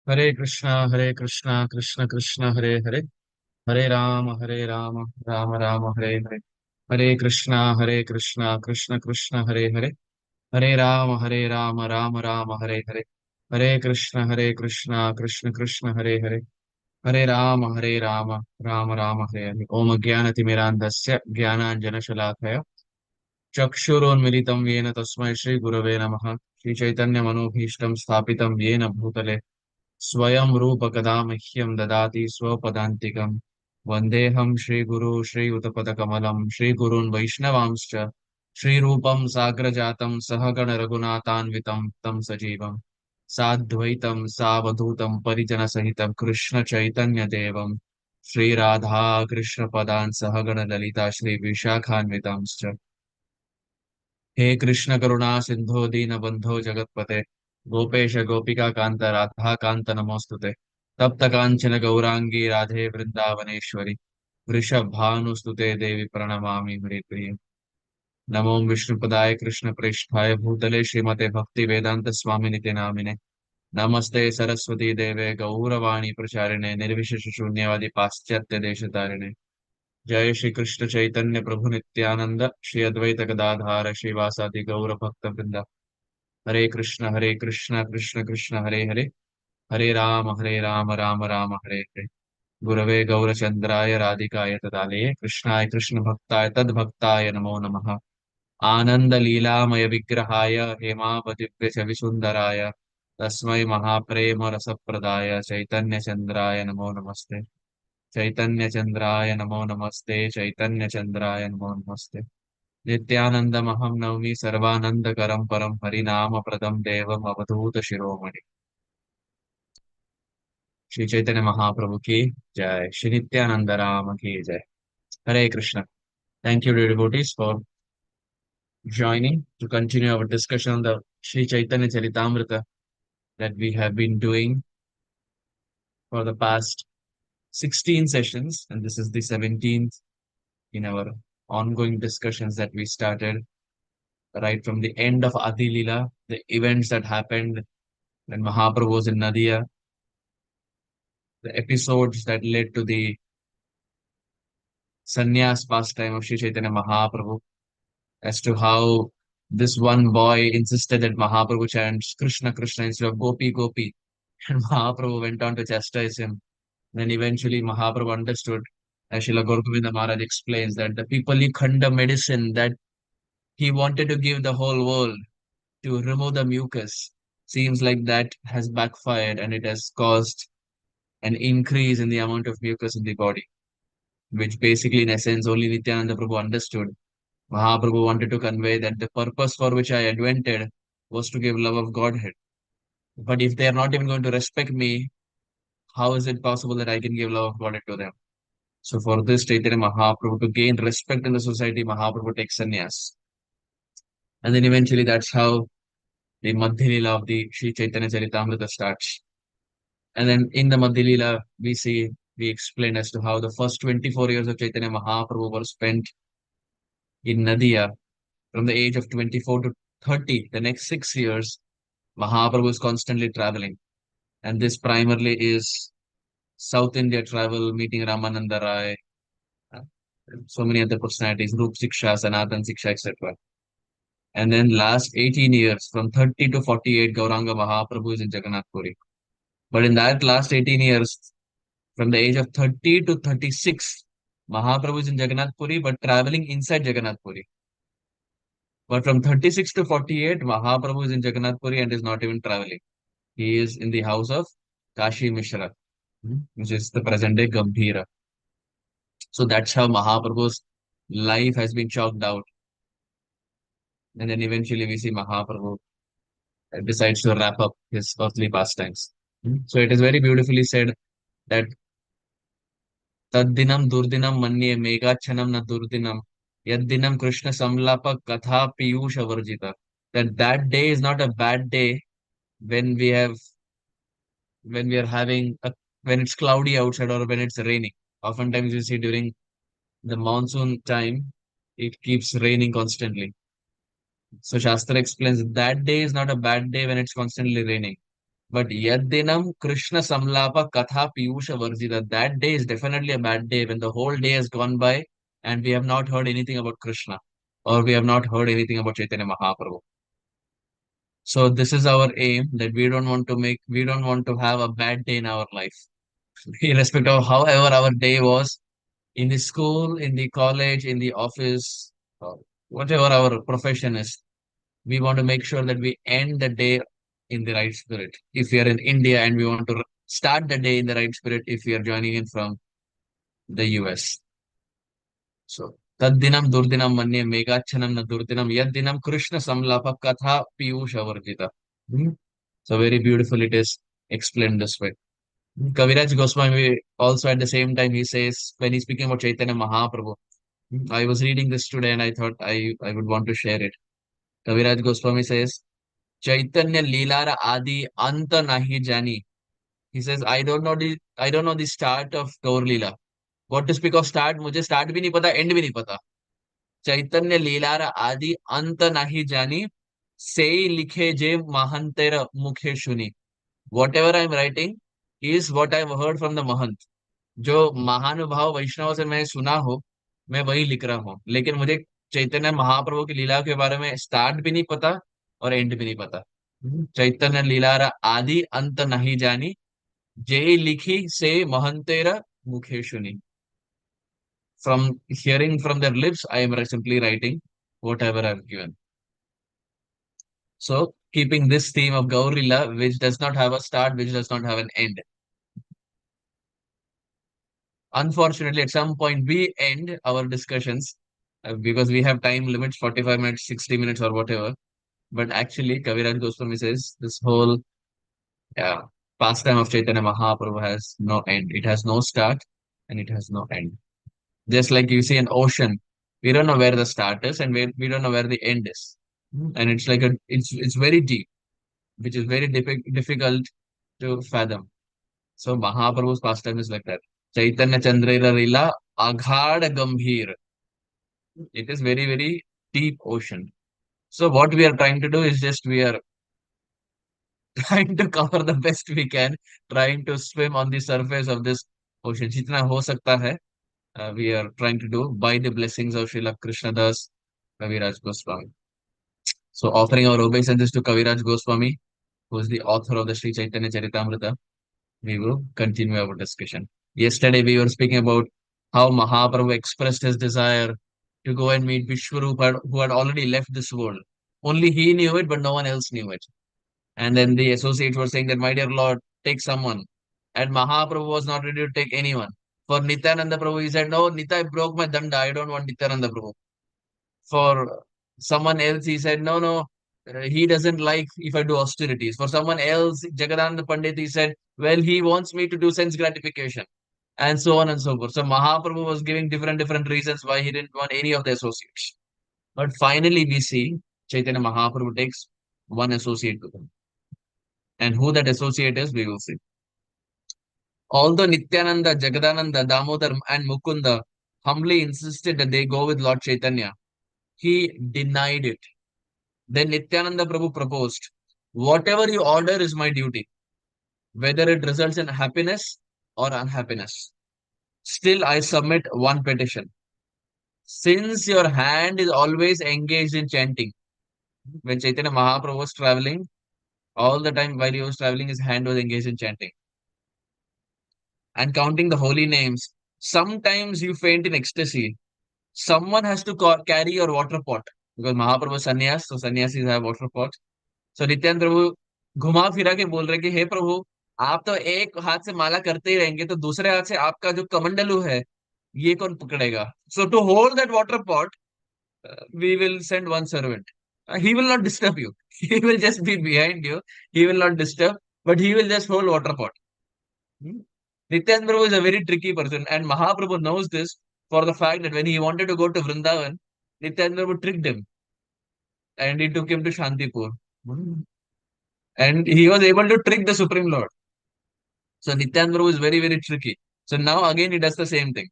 Hare Krishna, Krishna Krishna, Hare Hare, Hare Rama, Rama Rama, Hare Hare. Hare Krishna, Krishna Krishna, Hare Hare, Hare Rama, Rama Rama, Hare Hare. Hare Krishna, Krishna Krishna, Hare Hare, Hare Rama, Rama Rama, Hare Hare. Om Jnanatimirandasya Jnananjanashalakaya चक्षुरोन्मिलितं येन तस्मै श्रीगुरवे नमः। श्रीचैतन्यमनोभीष्टं स्थापितं येन भूतले स्वयं रूपकदा मह्यं ददाति स्वपदान्तिकं। वन्देऽहं श्रीगुरो श्रीयुतपदकमलं श्रीगुरून् वैष्णवांश्च श्रीरूपं साग्रजातं सहगणरघुनाथान्वितं तं सजीवं साद्वैतं सावधूतं परिजनसहितं कृष्णचैतन्यदेवं श्रीराधा कृष्णपदान् सहगणललिता श्रीविशाखान्वितांश्च। हे कृष्ण करुणा सिंधु दीनबंधो जगत्पते गोपेश गोपिका कांत राधा कांत नमोस्तुते तप्त कांचन गौरांगी राधे वृंदावनेश्वरी वृषभानुस्तुते देवी प्रणमामि हरिप्रिय। नमो विष्णुपदाय कृष्ण प्रेष्ठाय भूतले श्रीमते भक्ति वेदांत स्वामिनि नामिने नमस्ते सरस्वती देवे गौरवाणी प्रचारिणे निर्विशेष शून्यवादी पाश्चात्य देशतारिणे। जय श्री कृष्ण चैतन्य प्रभु नित्यानंद श्री अद्वैत गदाधार श्रीवासादि गौर भक्त वृंदा। हरे कृष्ण कृष्ण कृष्ण हरे हरे, हरे राम राम राम हरे हरे। गुरवे गौरचंद्राय राधिकाय तदालये कृष्णाय कृष्ण भक्ताय तद्भक्ताय नमो नमः। आनंद लीलामय विग्रहाय हेमावदिव्य विसुंदराय तस्मै महाप्रेम रसप्रदाय चैतन्य चंद्राय नमो नमस्ते। चैतन्य चंद्राय नमो नमस्ते, चैतन्य चंद्राय नमो नमस्ते। नित्यानंदमहं नौमि सर्वानंदकरं परं हरिनाम प्रदं देवम् अवधूत शिरोमणि। श्री चैतन्य महाप्रभु की जय, श्री नित्यानंद राम की जय। हरे Krishna. Thank you, dear devotees, for joining to continue our discussion on the Sri Chaitanya Caritāmṛta that we have been doing for the past 16 sessions, and this is the 17th in our ongoing discussions that we started right from the end of Adi Lila, the events that happened when Mahaprabhu was in Nadia, the episodes that led to the sannyas pastime of Sri Chaitanya Mahaprabhu, as to how this one boy insisted that Mahaprabhu chants Krishna Krishna instead of Gopi Gopi, and Mahaprabhu went on to chastise him. Then eventually Mahaprabhu understood, as Srila Gauragovinda Maharaj explains, that the Pipali Khanda medicine that he wanted to give the whole world to remove the mucus seems like that has backfired and it has caused an increase in the amount of mucus in the body, which basically, in essence, only Nityananda Prabhu understood. Mahaprabhu wanted to convey that the purpose for which I invented was to give love of Godhead. But if they are not even going to respect me, how is it possible that I can give love of Godhead to them? So for this Chaitanya Mahaprabhu, to gain respect in the society, Mahaprabhu takes sannyas. And then eventually that's how the Madhya Lila of the Sri Chaitanya Caritāmṛta starts. And then in the Madhya Lila, we explain as to how the first 24 years of Chaitanya Mahaprabhu were spent in Nadia from the age of 24 to 30. The next 6 years, Mahaprabhu is constantly traveling. And this primarily is South India travel, meeting Ramananda Rai, uh, so many other personalities, Rup Siksha, Sanatan Siksha, etc. And then last 18 years, from 30 to 48, Gauranga Mahaprabhu is in Jagannath Puri. But in that last 18 years, from the age of 30 to 36, Mahaprabhu is in Jagannath Puri, but traveling inside Jagannath Puri. But from 36 to 48, Mahaprabhu is in Jagannath Puri and is not even traveling. He is in the house of Kashi Mishra, which is the present day Gambhira. So that's how Mahaprabhu's life has been chalked out. And then eventually we see Mahaprabhu decides to wrap up his earthly pastimes. So it is very beautifully said that Taddinam Durdinam Manye Megachanam na Durdinam Yaddinam Krishna Samlapa Katha Piyusha Varjita. That day is not a bad day when we are having when it's cloudy outside or when it's raining. Oftentimes you see during the monsoon time it keeps raining constantly. So Shastra explains that day is not a bad day when it's constantly raining. But Yaddinam Krishna Samlapa Katha Piyusha Varjita. That day is definitely a bad day when the whole day has gone by and we have not heard anything about Krishna or we have not heard anything about Chaitanya Mahaprabhu. So this is our aim, that we don't want to have a bad day in our life. Irrespective of however our day was in the school, in the college, in the office, whatever our profession is, we want to make sure that we end the day in the right spirit. If we are in India and we want to start the day in the right spirit, if we are joining in from the US. So, Taddinam Durdinam Manye Megachanam na Durdinam Yaddinam Krishna Samlapa Katha Piyusha Varjita. Hmm. So, very beautiful it is explained this way. Kaviraj Goswami also at the same time he says, when he's speaking about Chaitanya Mahaprabhu, I was reading this today and I thought I would want to share it. Kaviraj Goswami says, Chaitanya Leelara Adi Anta Nahi Jani. He says, I don't know the start of Gaur Leela. What to speak of start? मुझे start भी नहीं पता, end भी नहीं पता. चैतन्य लीलारा आदि अंत नहीं जानी से लिखे जे महंतेर मुखे सुनी. Whatever I'm writing is what I've heard from the Mahant. जो महानुभाव वैष्णव से मैं सुना हो, मैं वही लिख रहा हूँ. लेकिन मुझे चैतन्य महाप्रभु की लीला के बारे में स्टार्ट भी नहीं पता और एंड भी नहीं पता. चैतन्य लीलारा आदि अंत नहीं जानी जय लिखी से महंतेरा मुखे सुनी. From hearing from their lips, I am simply writing whatever I've given. So, keeping this theme of Gaurila, which does not have a start, which does not have an end. Unfortunately, at some point, we end our discussions because we have time limits 45 minutes, 60 minutes, or whatever. But actually, Kaviraj Goswami says this whole uh, pastime of Chaitanya Mahaprabhu has no end. It has no start and it has no end. Just like you see an ocean, we don't know where the start is and we don't know where the end is. And it's like it's very deep, which is very difficult to fathom. So Mahaprabhu's pastime is like that. Chaitanya Chandrera Rila Aghad Gambhir. It is very, very deep ocean. So what we are trying to do is just we are trying to cover the best we can, trying to swim on the surface of this ocean. Jitna ho sakta hai, we are trying to do by the blessings of Srila Krishna Das Kaviraj Goswami. So offering our obeisances to Kaviraj Goswami, who is the author of the Sri Caitanya Caritāmṛta, we will continue our discussion. Yesterday we were speaking about how Mahaprabhu expressed his desire to go and meet Vishwarupa, who had already left this world. Only he knew it, but no one else knew it. And then the associates were saying that, my dear Lord, take someone. And Mahaprabhu was not ready to take anyone. For Nityananda Prabhu, he said, no, Nitya, I broke my danda. I don't want Nityananda Prabhu. For someone else, he said, no, no, he doesn't like if I do austerities. For someone else, Jagadananda Pandit, he said, well, he wants me to do sense gratification, and so on and so forth. So Mahaprabhu was giving different reasons why he didn't want any of the associates. But finally, we see Chaitanya Mahaprabhu takes one associate with him. And who that associate is, we will see. Although Nityananda, Jagadananda, Damodar, and Mukunda humbly insisted that they go with Lord Chaitanya, he denied it. Then Nityananda Prabhu proposed, whatever you order is my duty, whether it results in happiness or unhappiness. Still, I submit one petition. Since your hand is always engaged in chanting, when Chaitanya Mahaprabhu was traveling, all the time while he was traveling, his hand was engaged in chanting and counting the holy names. Sometimes you faint in ecstasy. Someone has to carry your water pot because Mahaprabhu is sannyas, so sannyasis have water pots. So Nityanand प्रभु घुमा फिरा के बोल रहे कि हे प्रभु, आप तो एक हाथ से माला करते ही रहेंगे तो दूसरे हाथ से आपका जो कमंडलू है ये कौन पकड़ेगा. So to hold that water pot, we will send one servant. He will not disturb you. He will just be behind you. He will not disturb, but he will just hold water pot. Hmm? Nityanand Prabhu is a very tricky person, and Mahaprabhu knows this for the fact that when he wanted to go to Vrindavan, Nityanand Prabhu tricked him and he took him to Shantipur. Hmm. And he was able to trick the Supreme Lord. So Nityanand Prabhu is very, very tricky. So now again he does the same thing.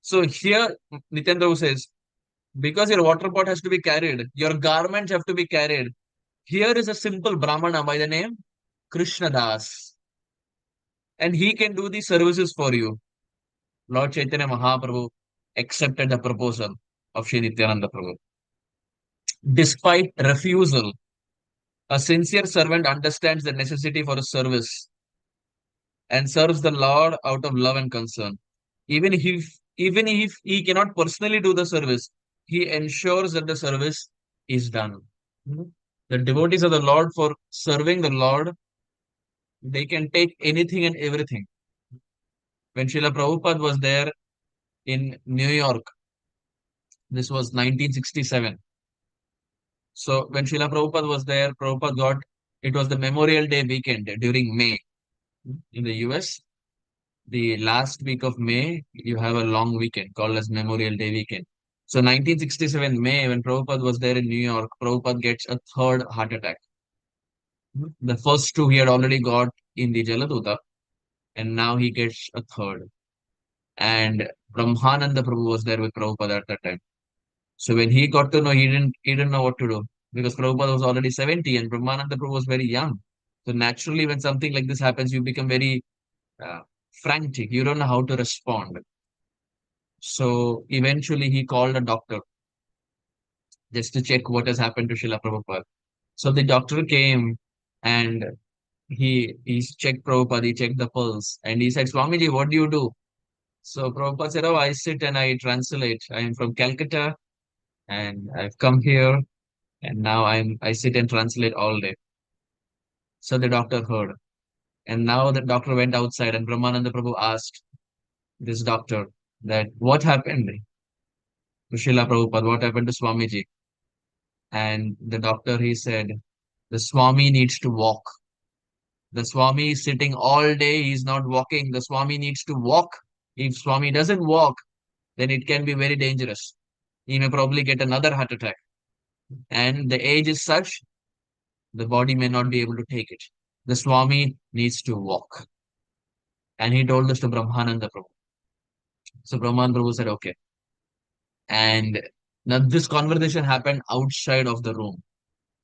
So here Nityanand Prabhu says, because your water pot has to be carried, your garments have to be carried. Here is a simple Brahmana by the name Krishna Das, and he can do these services for you. Lord Chaitanya Mahaprabhu accepted the proposal of Sri Nityananda Prabhu. Despite refusal, a sincere servant understands the necessity for a service and serves the Lord out of love and concern. Even even if he cannot personally do the service, he ensures that the service is done. Mhm. The devotees of the Lord, for serving the Lord, they can take anything and everything. When Srila Prabhupada was there in New York, this was 1967. So when Srila Prabhupada was there, Prabhupada got, it was the Memorial Day weekend during May in the US. The last week of May, you have a long weekend called as Memorial Day weekend. So 1967 May, when Prabhupada was there in New York, Prabhupada gets a third heart attack. The first two he had already got in the Jaladuta, and now he gets a third. And Brahmananda Prabhu was there with Prabhupada at that time. So when he got to know, he didn't know what to do because Prabhupada was already 70 and Brahmananda Prabhu was very young. So naturally, when something like this happens, you become very uh, frantic. You don't know how to respond. So eventually, he called a doctor just to check what has happened to Srila Prabhupada. So the doctor came and he checked Prabhupada, he checked the pulse, and he said, Swamiji, what do you do? So Prabhupada said, oh, I sit and I translate. I am from Calcutta and I've come here and now I sit and translate all day. So the doctor heard. And now the doctor went outside and Brahmananda Prabhu asked this doctor that what happened to Srila Prabhupada, what happened to Swamiji? And the doctor, he said, the Swami needs to walk. The Swami is sitting all day, he's not walking. The Swami needs to walk. If Swami doesn't walk, then it can be very dangerous. He may probably get another heart attack. And the age is such, the body may not be able to take it. The Swami needs to walk. And he told this to Brahmananda Prabhu. So Brahman Prabhu said, okay. And now this conversation happened outside of the room.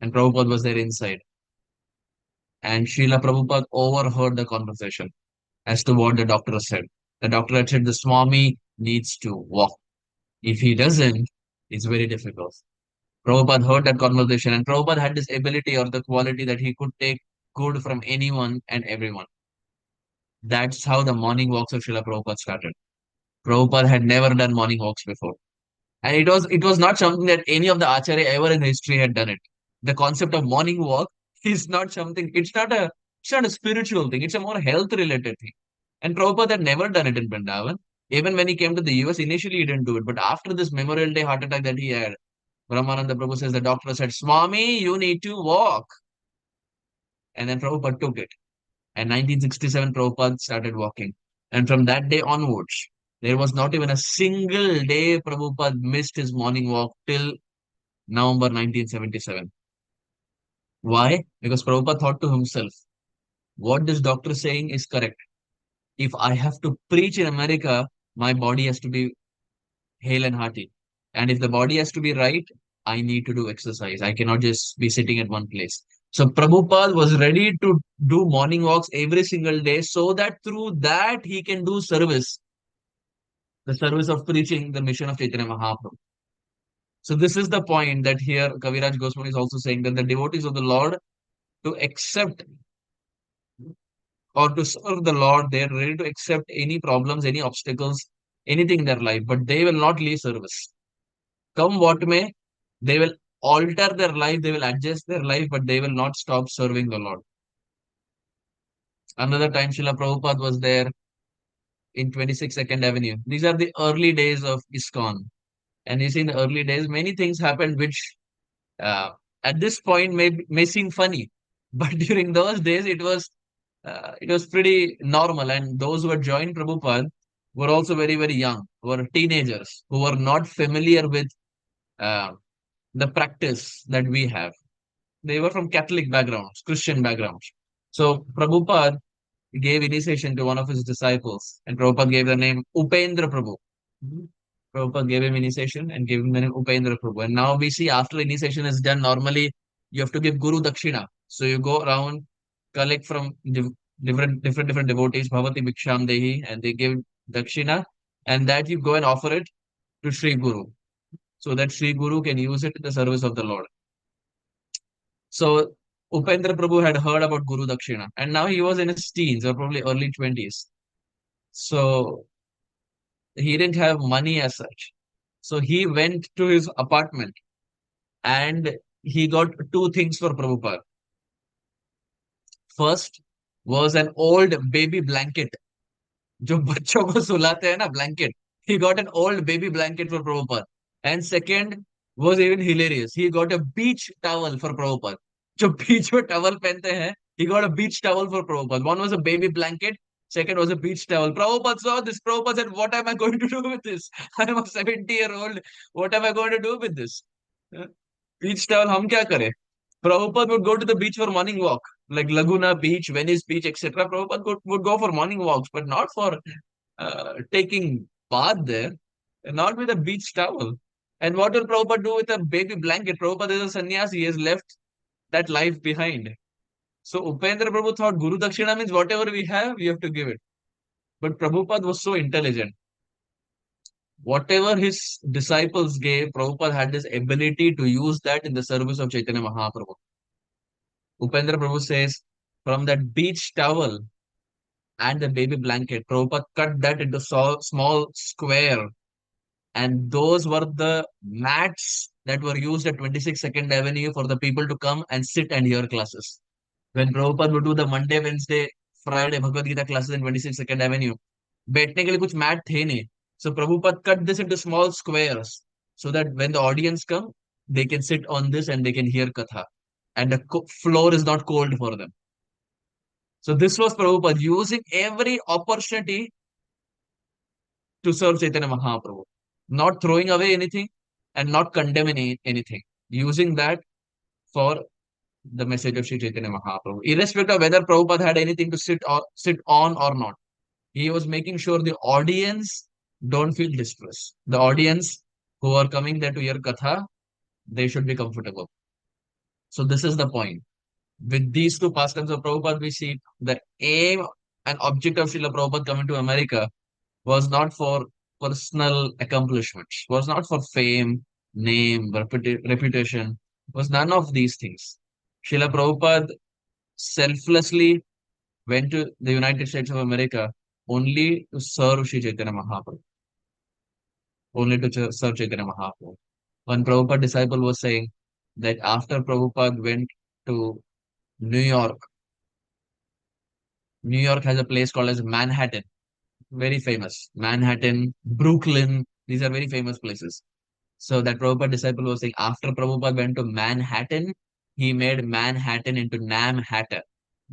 And Prabhupada was there inside. And Srila Prabhupada overheard the conversation as to what the doctor said. The doctor had said the Swami needs to walk. If he doesn't, it's very difficult. Prabhupada heard that conversation, and Prabhupada had this ability or the quality that he could take good from anyone and everyone. That's how the morning walks of Srila Prabhupada started. Prabhupada had never done morning walks before. And it was not something that any of the Acharya ever in history had done it. The concept of morning walk is not something, it's not a spiritual thing, it's a more health related thing. And Prabhupada had never done it in Vrindavan. Even when he came to the US, initially he didn't do it. But after this Memorial Day heart attack that he had, Brahmananda Prabhu says the doctor said, Swami, you need to walk. And then Prabhupada took it. And 1967, Prabhupada started walking. And from that day onwards, there was not even a single day Prabhupada missed his morning walk till November 1977. Why? Because Prabhupada thought to himself, what this doctor is saying is correct. If I have to preach in America, my body has to be hale and hearty. And if the body has to be right, I need to do exercise. I cannot just be sitting at one place. So Prabhupada was ready to do morning walks every single day so that through that he can do service, the service of preaching the mission of Chaitanya Mahaprabhu. So this is the point that here Kaviraj Goswami is also saying that the devotees of the Lord to accept or to serve the Lord, they are ready to accept any problems, any obstacles, anything in their life, but they will not leave service. Come what may, they will alter their life, they will adjust their life, but they will not stop serving the Lord. Another time, Srila Prabhupada was there in 26 Second Avenue. These are the early days of ISKCON. And you see, in the early days, many things happened which uh, at this point may seem funny. But during those days, it was pretty normal. And those who had joined Prabhupada were also very, very young, were teenagers who were not familiar with uh, the practice that we have. They were from Catholic backgrounds, Christian backgrounds. So Prabhupada gave initiation to one of his disciples, and Prabhupada gave the name Upendra Prabhu. Mhm. Prabhupada gave him initiation and gave him the name Upendra Prabhu. And now we see after initiation is done, normally you have to give Guru Dakshina. So you go around collect from different devotees, Bhavati Bhiksham Dehi, and they give Dakshina, and that you go and offer it to Sri Guru, so that Sri Guru can use it in the service of the Lord. So Upendra Prabhu had heard about Guru Dakshina, and now he was in his teens or probably early 20s. So he didn't have money as such. So he went to his apartment and he got two things for Prabhupada. First was an old baby blanket. जो बच्चों को सुलाते हैं ना blanket. He got an old baby blanket for Prabhupada. And second was even hilarious. He got a beach towel for Prabhupada. जो beach में towel पहनते हैं, he got a beach towel for Prabhupada. One was a baby blanket, second was a beach towel. Prabhupada saw this. Prabhupada said, "What am I going to do with this? I am a 70-year-old. What am I going to do with this? Beach towel, हम क्या करें?" Prabhupada would go to the beach for morning walk, like Laguna Beach, Venice Beach, etc. Prabhupada would go for morning walks, but not for taking bath there, not with a beach towel. And what will Prabhupada do with a baby blanket? Prabhupada is a sannyasi, he has left that life behind. So Upendra Prabhu thought Guru Dakshina means whatever we have, we have to give it. But Prabhupada was so intelligent. Whatever his disciples gave, Prabhupada had this ability to use that in the service of Chaitanya Mahaprabhu. Upendra Prabhu says, from that beach towel and the baby blanket, Prabhupada cut that into small square, and those were the mats that were used at 26 Second Avenue for the people to come and sit and hear classes. When Prabhupada would do the Monday, Wednesday, Friday Bhagavad Gita classes in 26 Second Avenue, बैठने के लिए कुछ mat थे नहीं. So Prabhupada cut this into small squares so that when the audience come, they can sit on this and they can hear katha. And the floor is not cold for them. So this was Prabhupada using every opportunity to serve Chaitanya Mahaprabhu, not throwing away anything and not condemning anything, using that for the message of Sri Chaitanya Mahaprabhu, irrespective of whether Prabhupada had anything to sit on or not. He was making sure the audience don't feel distress. The audience who are coming there to hear katha, they should be comfortable. So this is the point. With these two pastimes of Prabhupada, we see the aim and object of Srila Prabhupada coming to America was not for personal accomplishments, was not for fame, name, reputation, was none of these things. Srila Prabhupada selflessly went to the United States of America only to serve Sri Chaitanya Mahaprabhu. Only to serve Chaitanya Mahaprabhu. One Prabhupada disciple was saying that after Prabhupada went to New York, New York has a place called as Manhattan, very famous. Manhattan, Brooklyn, these are very famous places. So that Prabhupada disciple was saying after Prabhupada went to Manhattan, he made Manhattan into Namhattan.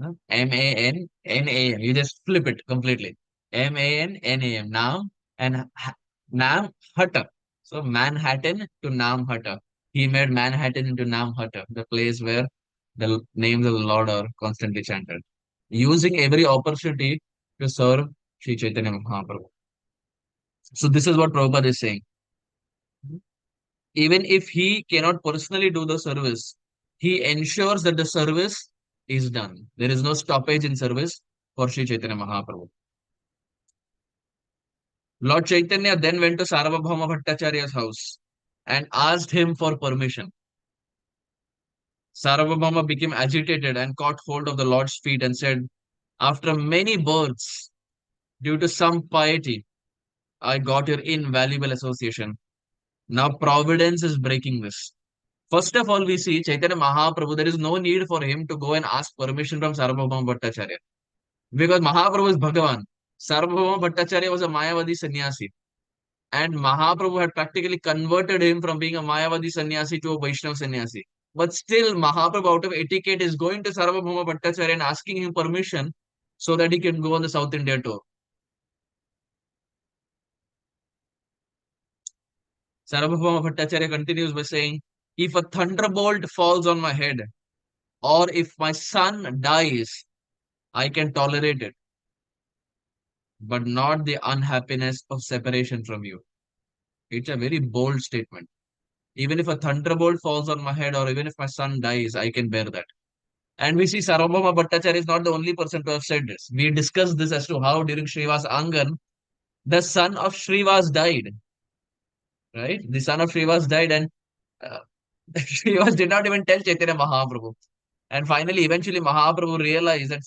Mannaam. You just flip it completely. Mannam. Nam and Namhatta. So Manhattan to Namhatta. He made Manhattan into Namhatta, the place where the names of the Lord are constantly chanted. Using every opportunity to serve Sri Chaitanya Mahaprabhu. So this is what Prabhupada is saying. Even if he cannot personally do the service, he ensures that the service is done. There is no stoppage in service for Sri Chaitanya Mahaprabhu. Lord Chaitanya then went to Sarvabhauma Bhattacharya's house and asked him for permission. Sarvabhauma became agitated and caught hold of the Lord's feet and said, "After many births, due to some piety, I got your invaluable association. Now Providence is breaking this." First of all, we see Chaitanya Mahaprabhu, there is no need for him to go and ask permission from Sarvabhauma Bhattacharya. Because Mahaprabhu is Bhagavan. Sarvabhauma Bhattacharya was a Mayavadi sannyasi. And Mahaprabhu had practically converted him from being a Mayavadi sannyasi to a Vaishnava sannyasi. But still, Mahaprabhu, out of etiquette, is going to Sarvabhauma Bhattacharya and asking him permission so that he can go on the South India tour. Sarvabhauma Bhattacharya continues by saying, "If a thunderbolt falls on my head, or if my son dies, I can tolerate it, but not the unhappiness of separation from you." It's a very bold statement. Even if a thunderbolt falls on my head, or even if my son dies, I can bear that. And we see Sarvabhauma Bhattacharya is not the only person to have said this. We discussed this as to how during Srivas Angan, the son of Srivas died, right? The son of Srivas died, and uh, Srivas did not even tell Chaitanya Mahaprabhu. And finally, eventually, Mahaprabhu realized that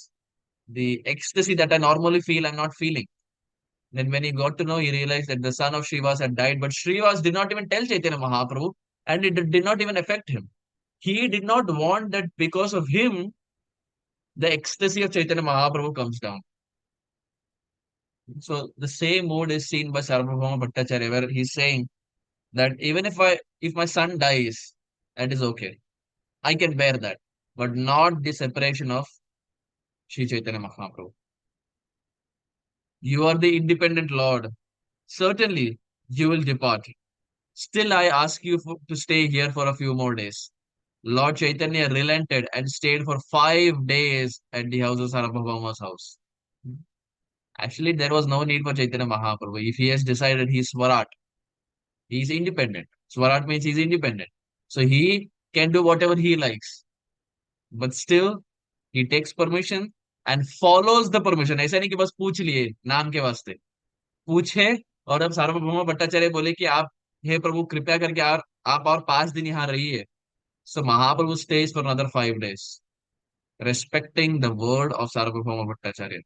the ecstasy that I normally feel, I'm not feeling. Then when he got to know, he realized that the son of Srivas had died, but Srivas did not even tell Chaitanya Mahaprabhu, and it did not even affect him. He did not want that because of him, the ecstasy of Chaitanya Mahaprabhu comes down. So the same mood is seen by Sarvabhauma Bhattacharya, where he's saying that even if my son dies, that is okay. I can bear that, but not the separation of Sri Chaitanya Mahaprabhu. You are the independent Lord. Certainly, you will depart. Still, I ask you to stay here for a few more days. Lord Chaitanya relented and stayed for 5 days at the house of Sarvabhauma's house. Actually, there was no need for Chaitanya Mahaprabhu. If he has decided he's Swarat, he's independent. Swarat means he's independent. So he can do whatever he likes. But still, he takes permission and follows the permission. ऐसा नहीं कि बस पूछ लिए नाम के वास्ते पूछे और अब सार्वभौम भट्टाचार्य बोले कि आप हे प्रभु कृपया करके आप और 5 दिन यहाँ रहिए. So Mahaprabhu stays for another 5 days, respecting the word of Sarvabhauma Bhattacharya.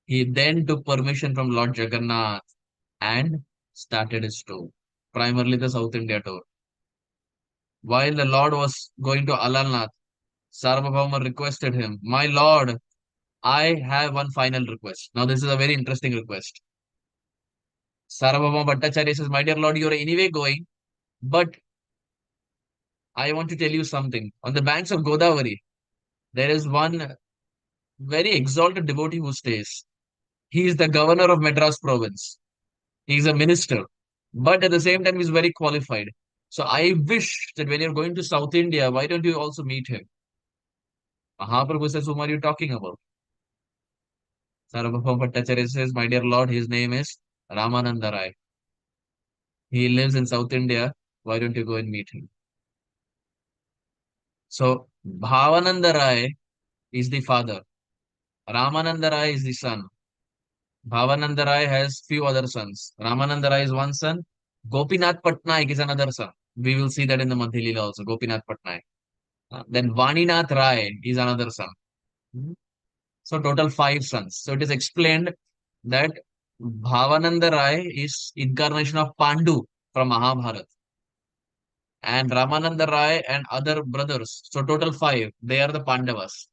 He then took permission from Lord Jagannath and started his tour, primarily the South India tour. While the Lord was going to Alalnath, Sarvabhauma requested him, "My Lord, I have one final request." Now, this is a very interesting request. Sarvabhauma Bhattacharya says, "My dear Lord, you are anyway going, but I want to tell you something. On the banks of Godavari, there is one very exalted devotee who stays. He is the governor of Madras province. He is a minister, but at the same time, he's very qualified. So I wish that when you're going to South India, why don't you also meet him?" Mahaprabhu says, "Whom are you talking about?" Sarvabhauma Bhattacharya says, "My dear Lord, his name is Ramananda Rai. He lives in South India. Why don't you go and meet him?" So Bhavananda Rai is the father. Ramananda Rai is the son. Bhavananda Rai has few other sons. Ramananda Rai is one son. Gopinath Patnaik is another son. We will see that in the Madhya Leela also. Gopinath Patnaik. Then Vaninath Rai is another son. Mhm. So total five sons. So it is explained that Bhavananda Rai is incarnation of Pandu from Mahabharata. And Ramananda Rai and other brothers. So total five. They are the Pandavas.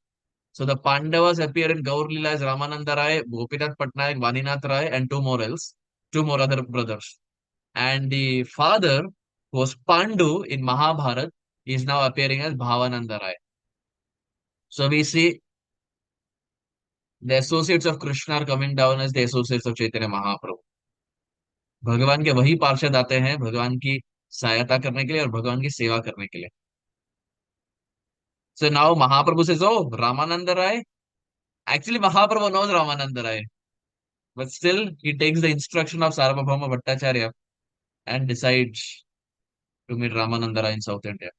So the Pandavas appear in Gaur Leela as Ramananda Rai, Gopinath Patnaik, Vaninath Rai, and two more else, two more other brothers. And the father, who was Pandu in Mahabharata, is now appearing as Bhavananda Rai. So we see the associates of Krishna are coming down as the associates of Chaitanya Mahaprabhu. भगवान के वही पार्षद आते हैं भगवान की सहायता करने के लिए और भगवान की सेवा करने के लिए. So now Mahaprabhu says, "Oh, Ramananda Rai." Actually, Mahaprabhu knows Ramananda Rai, but still he takes the instruction of Sarvabhauma Bhattacharya and decides to meet Ramananda Rai in South India.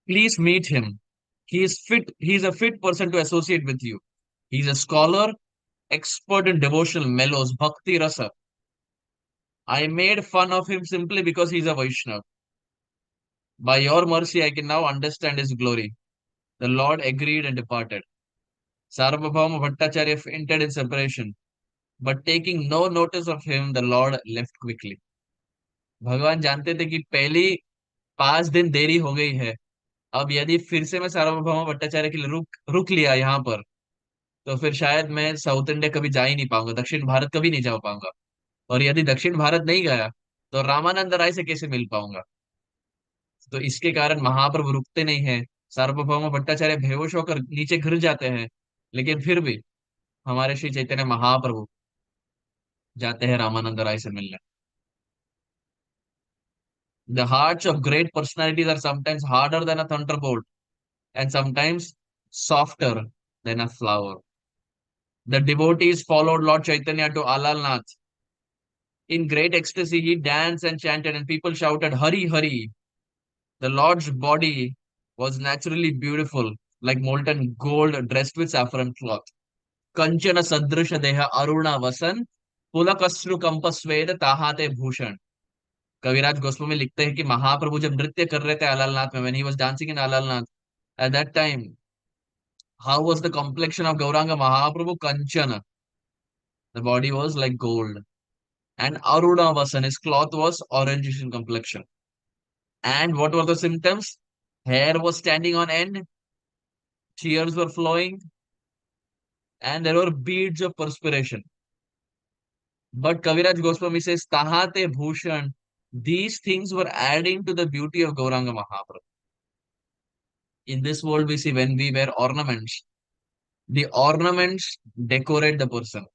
Please meet him. He is fit. He is a fit person to associate with you. He is a scholar, expert in devotional mellows, bhakti rasa. I made fun of him simply because he is a Vaishnava. By your mercy, I can now understand his glory. The Lord agreed and departed. Sarvabhauma Bhattacharya fainted in separation, but taking no notice of him, the Lord left quickly. भगवान जानते थे कि पहली 5 दिन देरी हो गई है. अब यदि फिर से मैं सार्वभौम भट्टाचार्य के लिए रुक रुक लिया यहाँ पर, तो फिर शायद मैं साउथ इंडिया कभी जा ही नहीं पाऊंगा, दक्षिण भारत कभी नहीं जा पाऊंगा. और यदि दक्षिण भारत नहीं गया तो रामानंद राय से कैसे मिल पाऊंगा. तो इसके कारण महाप्रभु रुकते नहीं है. सार्वभौम भट्टाचार्य बेहोश होकर नीचे गिर जाते हैं, लेकिन फिर भी हमारे श्री चैतन्य महाप्रभु जाते हैं रामानंद राय से मिलने. The hearts of great personalities are sometimes harder than a thunderbolt and sometimes softer than a flower. The devotees followed Lord Chaitanya to Alalnath. In great ecstasy, he danced and chanted, and people shouted, "Hari, Hari." The Lord's body was naturally beautiful, like molten gold dressed with saffron cloth. Kanchana sadrisha deha aruna vasan, pulakasru kampasved tahate bhushan. कविराज गोस्वामी लिखते हैं कि महाप्रभु जब नृत्य कर रहे थे अलालनाथ में, when he was dancing in Alalnath, at that time, how was the complexion of Gauranga Mahaprabhu? Kanchana. The body was like gold. And Aruna Vasan, his cloth was orangish in complexion. And what were the symptoms? Hair was standing on end, tears were flowing, and there were beads of perspiration. But Kaviraj Goswami says, Tahate Bhushan, these things were adding to the beauty of Gauranga Mahaprabhu. In this world, we see when we wear ornaments, the ornaments decorate the person,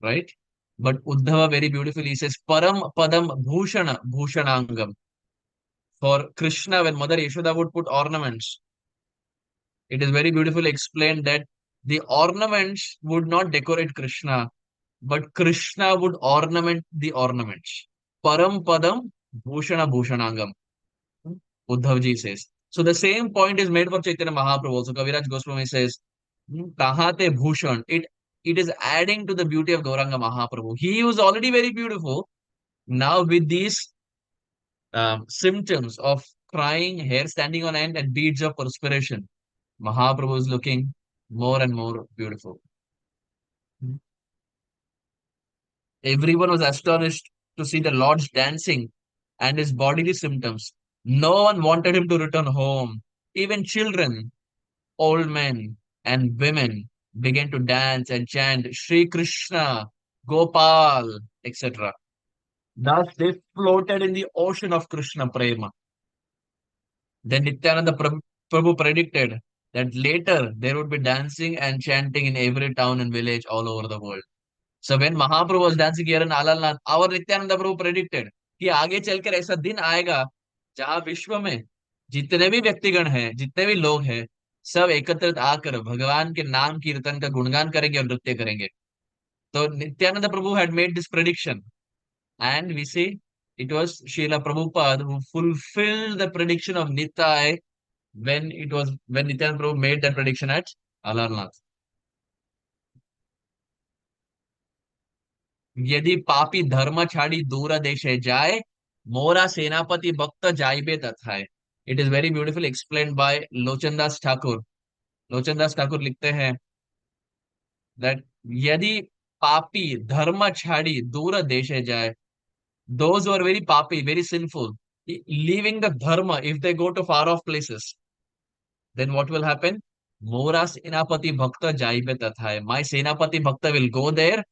right? But Uddhava very beautifully says, Param Padam Bhushana Bhushanangam. For Krishna, when Mother Yashoda would put ornaments, it is very beautifully explained that the ornaments would not decorate Krishna, but Krishna would ornament the ornaments. Param Padam Bhushana Bhushanangam, Uddhavji says. So the same point is made for Chaitanya Mahaprabhu also. Kaviraj Goswami says, Tahate Bhushan. It is adding to the beauty of Gauranga Mahaprabhu. He was already very beautiful. Now with these symptoms of crying, hair standing on end, and beads of perspiration, Mahaprabhu is looking more and more beautiful. Everyone was astonished to see the Lord's dancing and his bodily symptoms. No one wanted him to return home. Even children, old men, and women began to dance and chant Shri Krishna, Gopal, etc. Thus they floated in the ocean of Krishna Prema. Then Nityananda Prabhu predicted that later there would be dancing and chanting in every town and village all over the world. So when Mahaprabhu was dancing here in Alalnath, our Nityananda Prabhu predicted कि आगे चलकर ऐसा दिन आएगा जहां विश्व में जितने भी व्यक्तिगण हैं, जितने भी लोग हैं, सब एकत्रित आकर भगवान के नाम कीर्तन का गुणगान करेंगे और नृत्य करेंगे. तो नित्यानंद प्रभु had made this prediction, and we see it was Srila Prabhupada who fulfilled the prediction of Nitai when Nityananda Prabhu made that prediction at Alarnath. यदि पापी धर्म छाड़ी दूर देशे जाए मोरा सेनापति भक्त जाइबे तथाए. It is very beautiful explained by Lochandas Thakur. Lochandas Thakur लिखते हैं that यदि पापी धर्म छाड़ी दूर देशे जाए, those who are very papi, very sinful, leaving the dharma, if they go to far off places, then what will happen? Mora senapati bhakta jaibe tathaye. My senapati bhakta will go there.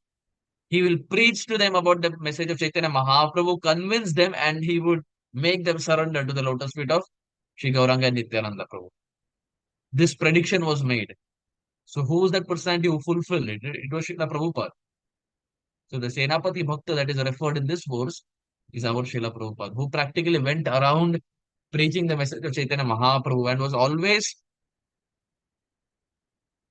He will preach to them about the message of Chaitanya Mahaprabhu, convince them, and he would make them surrender to the lotus feet of Sri Gauranga and Nityananda Prabhu. This prediction was made. So who is that personality who fulfilled it? It was Srila Prabhupada. So the Senapati Bhakta that is referred in this verse is our Srila Prabhupada, who practically went around preaching the message of Chaitanya Mahaprabhu and was always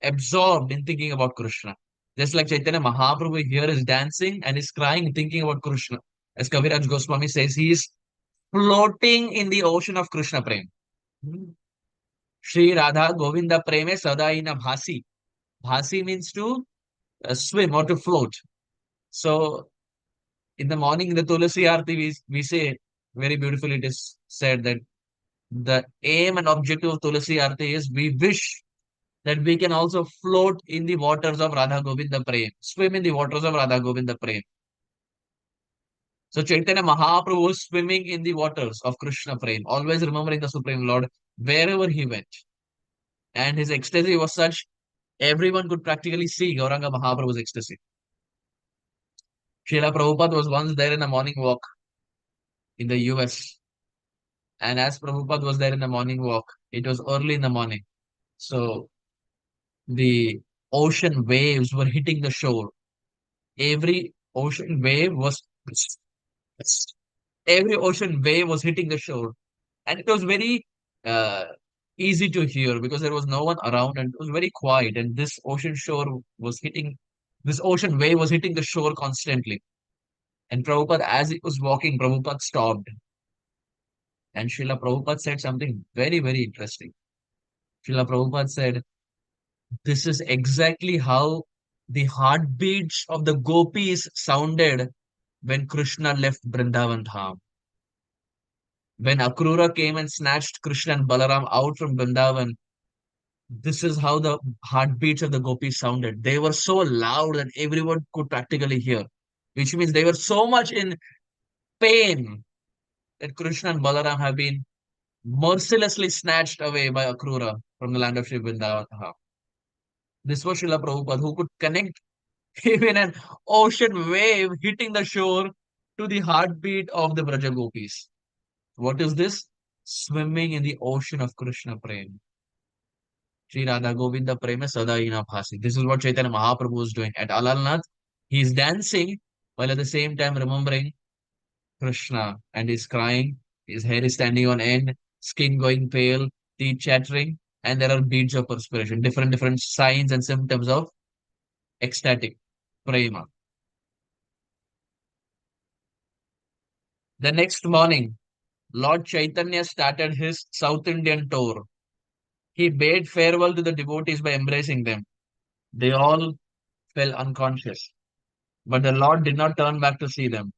absorbed in thinking about Krishna. Just like Chaitanya Mahaprabhu here is dancing and is crying, thinking about Krishna. As Kaviraj Goswami says, he is floating in the ocean of Krishna Prem. Shri Radha Govinda Preme Sadaina Bhasi. Bhasi means to swim or to float. So in the morning, in the Tulasi Aarti, we say very beautifully, it is said that the aim and objective of Tulasi Aarti is we wish that we can also float in the waters of Radha Govinda Prem, swim in the waters of Radha Govinda Prem. So Chaitanya Mahaprabhu was swimming in the waters of Krishna Prem, always remembering the Supreme Lord wherever he went. And his ecstasy was such, everyone could practically see Gauranga Mahaprabhu's ecstasy. Srila Prabhupada was once there in a morning walk in the US. And as Prabhupada was there in the morning walk, it was early in the morning. So the ocean waves were hitting the shore. Every ocean wave was every ocean wave was hitting the shore. And it was very uh, easy to hear because there was no one around and it was very quiet. And this ocean wave was hitting the shore constantly. And Prabhupada, as he was walking, Prabhupada stopped. And Srila Prabhupada said something very, very interesting. Srila Prabhupada said, this is exactly how the heartbeats of the gopis sounded when Krishna left Vrindavan Dham. When Akrura came and snatched Krishna and Balaram out from Vrindavan, this is how the heartbeats of the gopis sounded. They were so loud that everyone could practically hear, which means they were so much in pain that Krishna and Balaram have been mercilessly snatched away by Akrura from the land of Sri Vrindavan. This was Srila Prabhupada who could connect even an ocean wave hitting the shore to the heartbeat of the Braja Gopis. What is this? Swimming in the ocean of Krishna Prem. Sri Radha Govinda Prema Sadaina Bhasi. This is what Chaitanya Mahaprabhu is doing. At Alalnath, he is dancing while at the same time remembering Krishna and is crying. His hair is standing on end, skin going pale, teeth chattering, and there are beads of perspiration, different signs and symptoms of ecstatic prema. The next morning, Lord Chaitanya started his South Indian tour. He bade farewell to the devotees by embracing them. They all fell unconscious, but the Lord did not turn back to see them.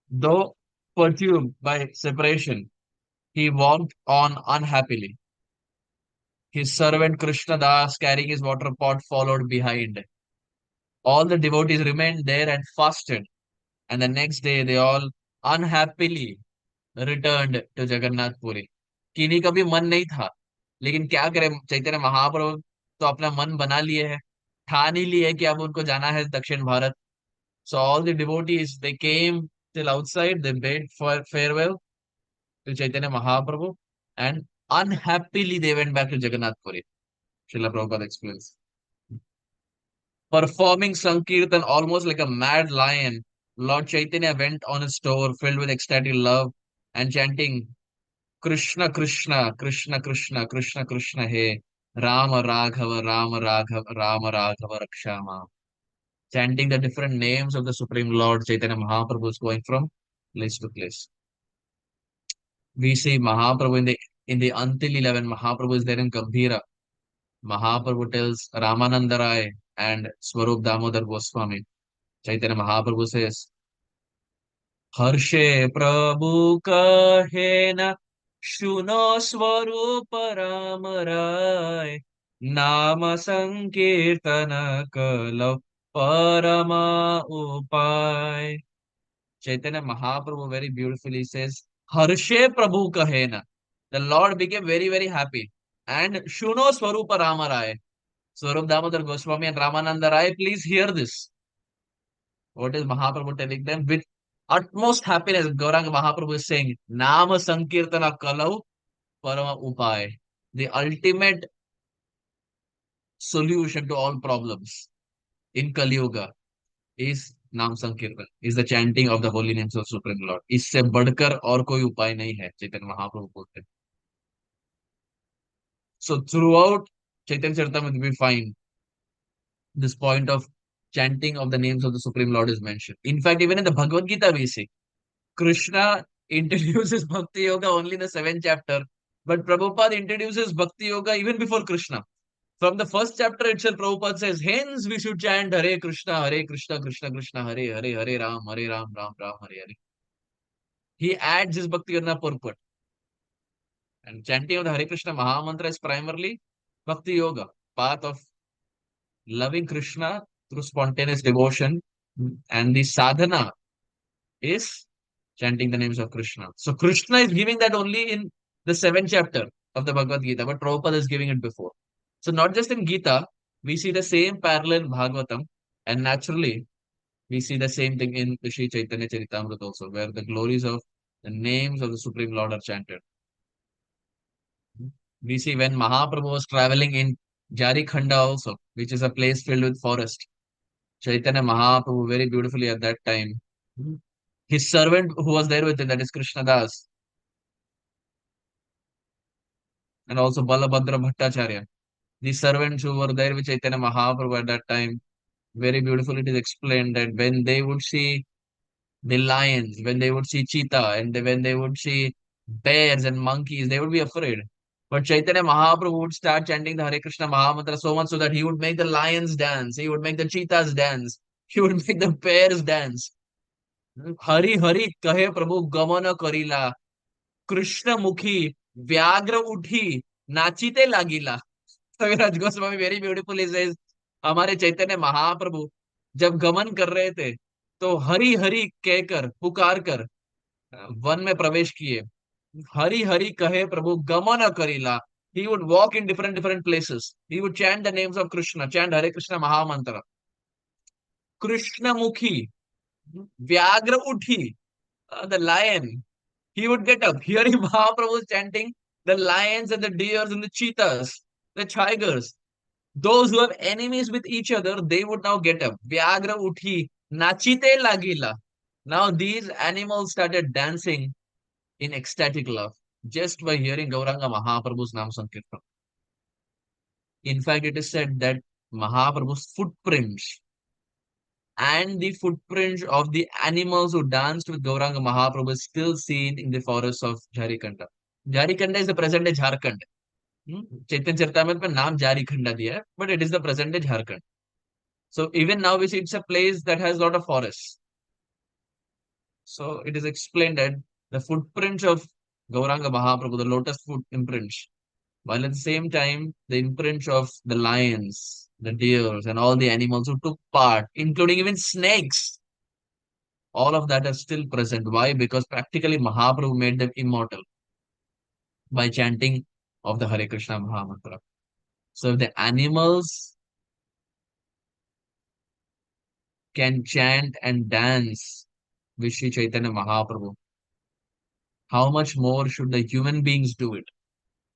Though perturbed by separation, he walked on unhappily. His servant Krishna Das, carrying his water pot, followed behind. All the devotees remained there and fasted, and the next day they all unhappily returned to Jagannath Puri. किन्हीं का भी मन नहीं था, लेकिन क्या करें, चैतन्य महाप्रभु तो अपना मन बना लिए है, ठान ही लिए है कि अब उनको जाना है दक्षिण Bharat. So all the devotees, they came till outside, they bade for farewell to Chaitanya Mahaprabhu, and unhappily they went back to Jagannath Puri. Srila Prabhupada explains. Performing Sankirtan almost like a mad lion, Lord Chaitanya went on his tour filled with ecstatic love and chanting Krishna Krishna, Krishna Krishna, Krishna Krishna, He Rama Raghava, Rama Raghava, Rama Raghava Rakshama. Chanting the different names of the Supreme Lord Chaitanya Mahaprabhu is going from place to place. We see Mahaprabhu in the until 11, Mahaprabhu is there in Gambhira. Mahaprabhu tells Ramananda Rai and Swarup Damodar Goswami. Chaitanya Mahaprabhu says, Harshe Prabhu kahe na shuno Swarup Ram Rai Nama Sankirtana Kalav Parama Upay. Chaitanya Mahaprabhu very beautifully says, Harshe Prabhu kahena. The Lord became very, very happy. And Shuno Swarupa Rama Rai. Swarup Damodar Goswami and Ramananda Rai, please hear this. What is Mahaprabhu telling them? With utmost happiness, Gauranga Mahaprabhu is saying, Nama Sankirtana Kalau Parama Upay. The ultimate solution to all problems in Kali Yuga is नाम संकीर्तन, is the chanting of the holy names of Supreme Lord. इससे बढ़कर और कोई उपाय नहीं है, चैतन्य महाप्रभु बोलते हैं. So throughout Chaitanya Charitamrita we find this point of chanting of the names of the Supreme Lord is mentioned. In fact, even in the Bhagavad Gita we see Krishna introduces Bhakti Yoga only in the 7th chapter, but Prabhupada introduces Bhakti Yoga even before Krishna. From the first chapter itself, Prabhupada says, hence we should chant Hare Krishna, Krishna Krishna, Hare Hare, Hare Ram, Ram Ram, Hare Hare. He adds his Bhakti Yoga purport. And chanting of the Hare Krishna Maha Mantra is primarily Bhakti Yoga, path of loving Krishna through spontaneous devotion. And the sadhana is chanting the names of Krishna. So Krishna is giving that only in the 7th chapter of the Bhagavad Gita, but Prabhupada is giving it before. So not just in Gita, we see the same parallel in Bhagavatam, and naturally, we see the same thing in the Sri Caitanya Caritāmṛta also, where the glories of the names of the Supreme Lord are chanted. We see when Mahaprabhu was traveling in Jarikhanda also, which is a place filled with forest. Chaitanya Mahaprabhu very beautifully at that time. His servant who was there with him, that is Krishna Das, and also Balabhadra Bhattacharya. The servants who were there with Chaitanya Mahaprabhu at that time, very beautifully it is explained that when they would see the lions, when they would see cheetah, and when they would see bears and monkeys, they would be afraid. But Chaitanya Mahaprabhu would start chanting the Hare Krishna Mahamantra so much so that he would make the lions dance, he would make the cheetahs dance, he would make the bears dance. Hari Hari kahe Prabhu gamana karila, Krishna mukhi व्याघ्र उठी नाचीते लागिला. कविराज Goswami very beautifully says, हमारे चैतन्य महाप्रभु जब गमन कर रहे थे तो हरि हरि कहकर पुकार कर वन में प्रवेश किए. हरि हरि कहे प्रभु गमन Karila. He would walk in different places. He would chant the names of Krishna, chant Hare Krishna Mahamantra. Krishna Mukhi, Vyagra Uthi, the lion. He would get up. Hearing Mahaprabhu chanting, the lions and the deers and the cheetahs, the tigers, those who have enemies with each other, they would now get up. Vyagra Uthi, Nachite Lagila. Now these animals started dancing in ecstatic love just by hearing Gauranga Mahaprabhu's Nam Sankirtan. In fact, it is said that Mahaprabhu's footprints and the footprints of the animals who danced with Gauranga Mahaprabhu is still seen in the forests of Jharikanda. Jharikanda is the present day Jharkhand. Chaitanya Charitamrita में नाम Jharikanda दिया है, but it is the present day Jharkhand. So even now we see it's a place that has a lot of forests. So it is explained that the footprints of Gauranga Mahaprabhu, the lotus foot imprints, while at the same time, the imprints of the lions, the deers, and all the animals who took part, including even snakes, all of that are still present. Why? Because practically Mahaprabhu made them immortal by chanting of the Hare Krishna Mahamantra. So if the animals can chant and dance with Sri Chaitanya Mahaprabhu, how much more should the human beings do it?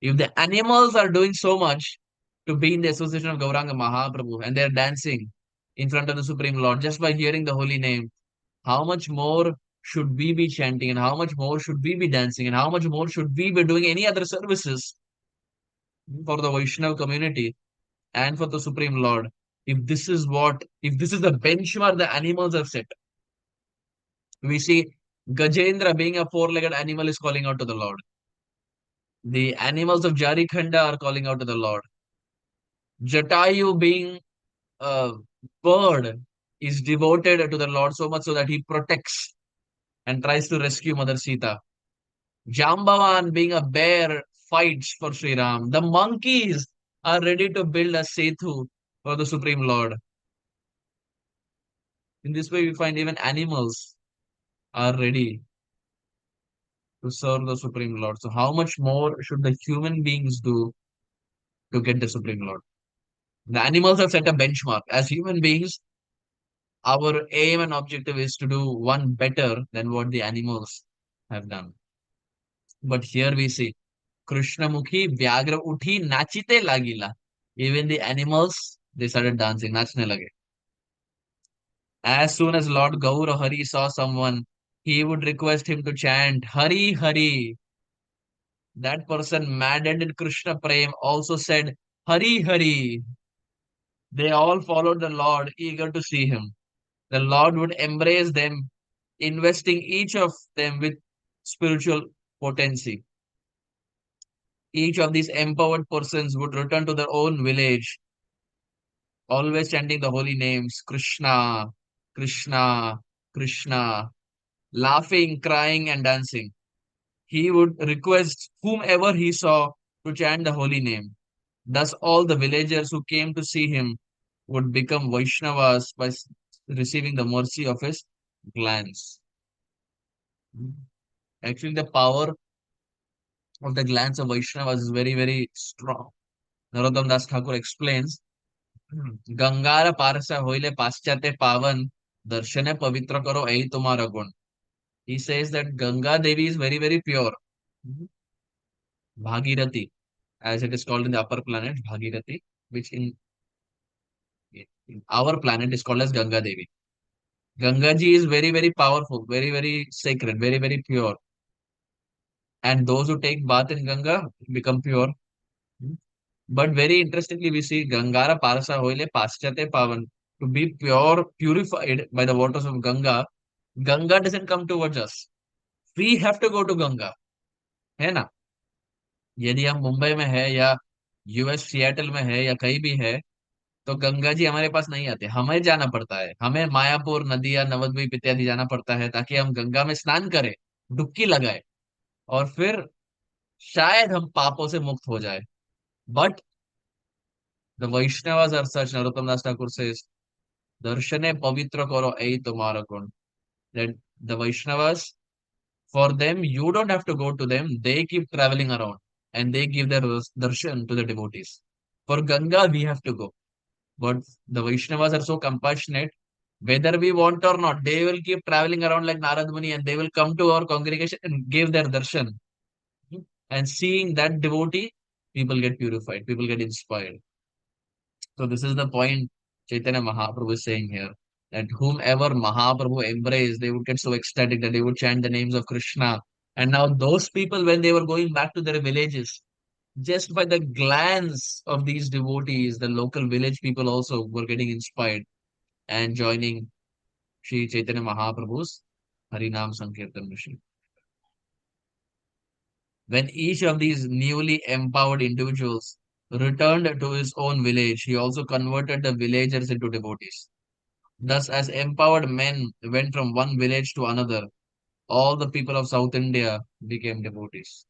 If the animals are doing so much to be in the association of Gauranga Mahaprabhu and they're dancing in front of the Supreme Lord just by hearing the holy name, how much more should we be chanting and how much more should we be dancing and how much more should we be doing any other services for the Vaishnava community and for the Supreme Lord? If this is the benchmark the animals have set, we see Gajendra being a four-legged animal is calling out to the Lord. The animals of Jarikhanda are calling out to the Lord. Jatayu being a bird is devoted to the Lord so much so that he protects and tries to rescue Mother Sita. Jambavan, being a bear, fights for Sri Ram. The monkeys are ready to build a setu for the Supreme Lord. In this way, we find even animals are ready to serve the Supreme Lord. So, how much more should the human beings do to get the Supreme Lord? The animals have set a benchmark. As human beings, our aim and objective is to do one better than what the animals have done. But here we see Krishnamukhi Vyagra Uthi Nachite Lagila. Even the animals, they started dancing, nachne lage. As soon as Lord Gaura Hari saw someone, he would request him to chant Hari Hari. That person, maddened in Krishna Prem, also said Hari Hari. They all followed the Lord, eager to see him. The Lord would embrace them, investing each of them with spiritual potency. Each of these empowered persons would return to their own village, always chanting the holy names Krishna, Krishna, Krishna, laughing, crying, and dancing. He would request whomever he saw to chant the holy name. Thus, all the villagers who came to see him would become Vaishnavas by receiving the mercy of his glance. Actually, the power of the glance of Vaishnavas is very, very strong. Narottam Das Thakur explains, गंगार पारसा होइले पाश्चात्य पावन दर्शने पवित्र करो यही तुम्हारा गुण. He says that Ganga Devi is very, very pure. Bhagirathi, as it is called in the upper planet, Bhagirathi, which in our planet is called as Ganga Devi. Ganga ji is very, very powerful, very, very sacred, very, very pure. And those who take bath in Ganga become pure. But very interestingly, we see Gangara Parasa Hoile Paschate Pavan. To be pure, purified by the waters of Ganga, Ganga doesn't come towards us. We have to go to Ganga. है ना। यदि हम मुंबई में है या US Seattle में है या कहीं भी है, तो गंगा जी हमारे पास नहीं आते, हमें जाना पड़ता है, हमें मायापुर नदिया नवद्वीप इत्यादि जाना पड़ता है ताकि हम गंगा में स्नान करें, डुबकी लगाए, और फिर शायद हम पापों से मुक्त हो जाए। But the Vaishnavas are such, Narottam Das Thakur से, दर्शने पवित्र करो यही तुम्हारा गुण, that the Vaishnavas, for them, you don't have to go to them. They keep traveling around and they give their darshan to the devotees. For Ganga, we have to go. But the Vaishnavas are so compassionate, whether we want or not, they will keep traveling around like Narad Muni and they will come to our congregation and give their darshan. And seeing that devotee, people get purified, people get inspired. So this is the point Chaitanya Mahaprabhu is saying here. That whomever Mahaprabhu embraced, they would get so ecstatic that they would chant the names of Krishna. And now those people, when they were going back to their villages, just by the glance of these devotees, the local village people also were getting inspired and joining Sri Chaitanya Mahaprabhu's Harinam Sankirtan mission. When each of these newly empowered individuals returned to his own village, he also converted the villagers into devotees. Thus, as empowered men went from one village to another, all the people of South India became devotees.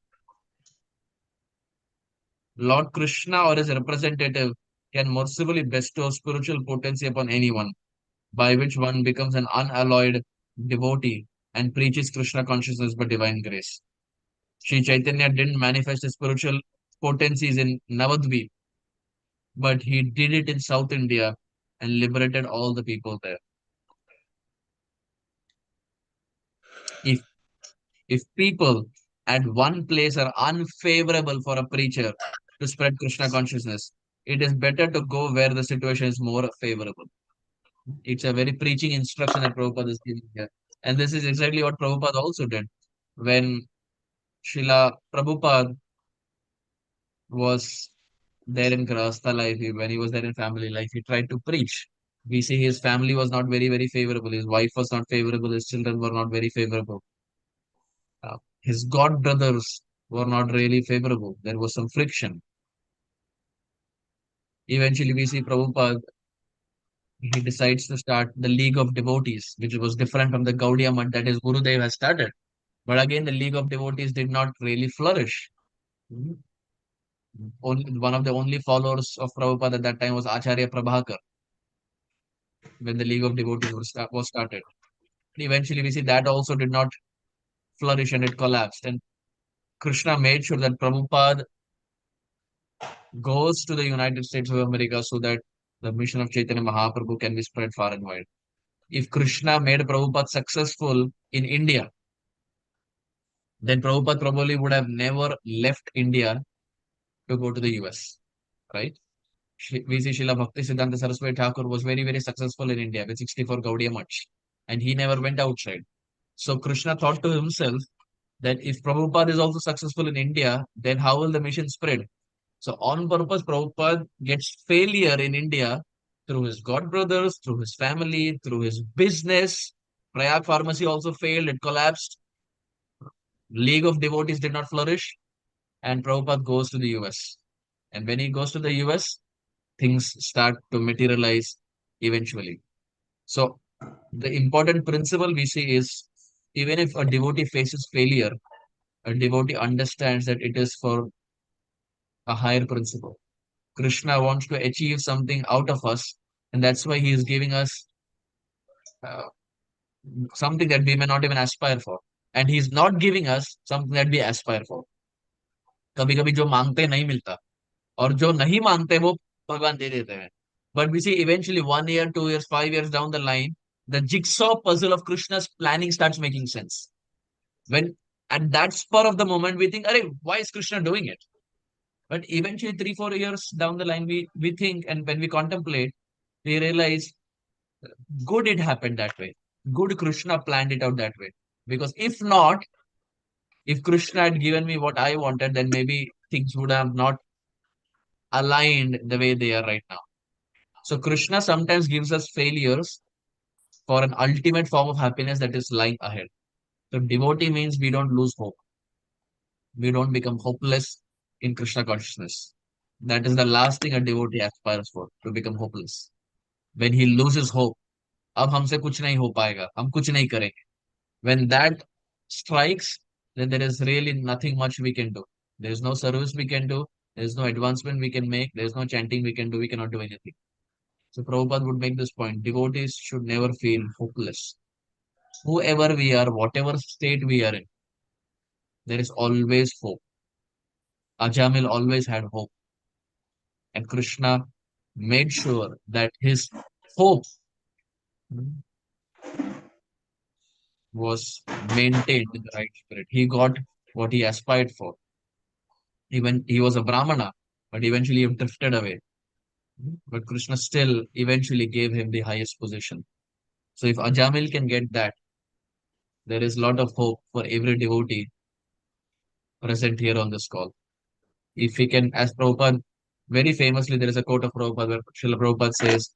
Lord Krishna or his representative can mercifully bestow spiritual potency upon anyone, by which one becomes an unalloyed devotee and preaches Krishna consciousness by divine grace. Sri Chaitanya didn't manifest his spiritual potencies in Navadvip, but he did it in South India and liberated all the people there. If If people at one place are unfavorable for a preacher to spread Krishna consciousness, it is better to go where the situation is more favorable. It's a very preaching instruction that Prabhupada is giving here. And this is exactly what Prabhupada also did. When Srila Prabhupada was there in Grahastha life, when he was there in family life, he tried to preach. We see his family was not very, very favorable. His wife was not favorable. His children were not very favorable. His god brothers were not really favorable. There was some friction. Eventually, we see Prabhupada, he decides to start the League of Devotees, which was different from the Gaudiya Math that his Gurudev has started. But again, the League of Devotees did not really flourish. Mhm. Only, one of the only followers of Prabhupada at that time was Acharya Prabhakar when the League of Devotees was started. Eventually, we see that also did not flourish and it collapsed. And Krishna made sure that Prabhupada goes to the United States of America so that the mission of Chaitanya Mahaprabhu can be spread far and wide. If Krishna made Prabhupada successful in India, then Prabhupada probably would have never left India to go to the US, right? We see Srila Bhakti Siddhanta Saraswati Thakur was very, very successful in India with 64 Gaudiya Mats, and he never went outside. So Krishna thought to himself that if Prabhupada is also successful in India, then how will the mission spread? So on purpose, Prabhupada gets failure in India through his god brothers, through his family, through his business. Prayag pharmacy also failed, it collapsed. League of Devotees did not flourish, and Prabhupada goes to the US. And when he goes to the US, things start to materialize eventually. So the important principle we see is even if a devotee faces failure, a devotee understands that it is for a higher principle. Krishna wants to achieve something out of us, and that's why he is giving us uh, something that we may not even aspire for. And he's not giving us something that we aspire for. कभी कभी जो मांगते हैं नहीं मिलता, और जो नहीं मांगते वो भगवान दे देते हैं. But we see eventually 1 year, 2 years, 5 years down the line, the jigsaw puzzle of Krishna's planning starts making sense. When at that spur of the moment we think, Arey, why is Krishna doing it? But eventually 3, 4 years down the line, we think, and when we contemplate, we realize good it happened that way. Good Krishna planned it out that way. Because if not, if Krishna had given me what I wanted, then maybe things would have not aligned the way they are right now. So Krishna sometimes gives us failures for an ultimate form of happiness that is lying ahead. So devotee means we don't lose hope. We don't become hopeless in Krishna consciousness. That is the last thing a devotee aspires for, to become hopeless. When he loses hope, अब हमसे कुछ नहीं हो पाएगा, हम कुछ नहीं करेंगे. When that strikes, then there is really nothing much we can do. There is no service we can do. There is no advancement we can make. There is no chanting we can do. We cannot do anything. So Prabhupada would make this point. Devotees should never feel hopeless. Whoever we are, whatever state we are in, there is always hope. Ajamil always had hope. And Krishna made sure that his hope was maintained in the right spirit. He got what he aspired for. Even he was a Brahmana, but eventually he drifted away. But Krishna still eventually gave him the highest position. So if Ajamil can get that, there is a lot of hope for every devotee present here on this call. If we can, as Prabhupada, very famously, there is a quote of Prabhupada where Srila Prabhupada says,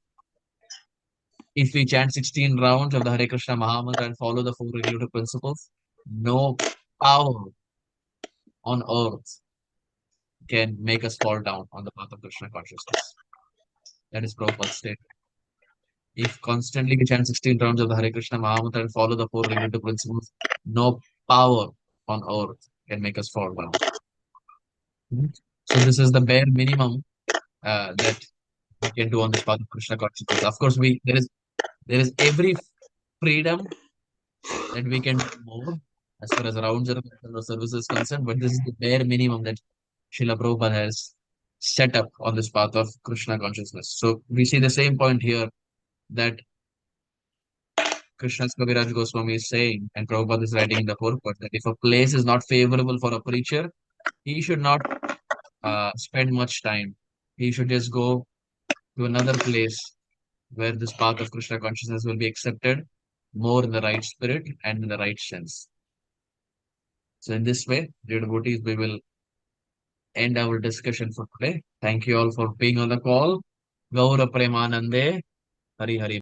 if we chant 16 rounds of the Hare Krishna Mahamantra and follow the four regulative principles, no power on earth can make us fall down on the path of Krishna consciousness. That is Prabhupada's statement. If constantly we chant 16 rounds of the Hare Krishna Mahamantra and follow the four regulative principles, no power on earth can make us fall down. Mhm. So this is the bare minimum that we can do on this path of Krishna consciousness. Of course, there is every freedom that we can do more as far as rounds are concerned or service is concerned, but this is the bare minimum that Srila Prabhupada has set up on this path of Krishna consciousness. So we see the same point here that Krishna's Kaviraj Goswami is saying, and Prabhupada is writing in the purport, that if a place is not favorable for a preacher, he should not spend much time. He should just go to another place where this path of Krishna consciousness will be accepted more in the right spirit and in the right sense. So in this way, dear devotees, we will end our discussion for today. Thank you all for being on the call. Gaura Premanande, Hari Hari.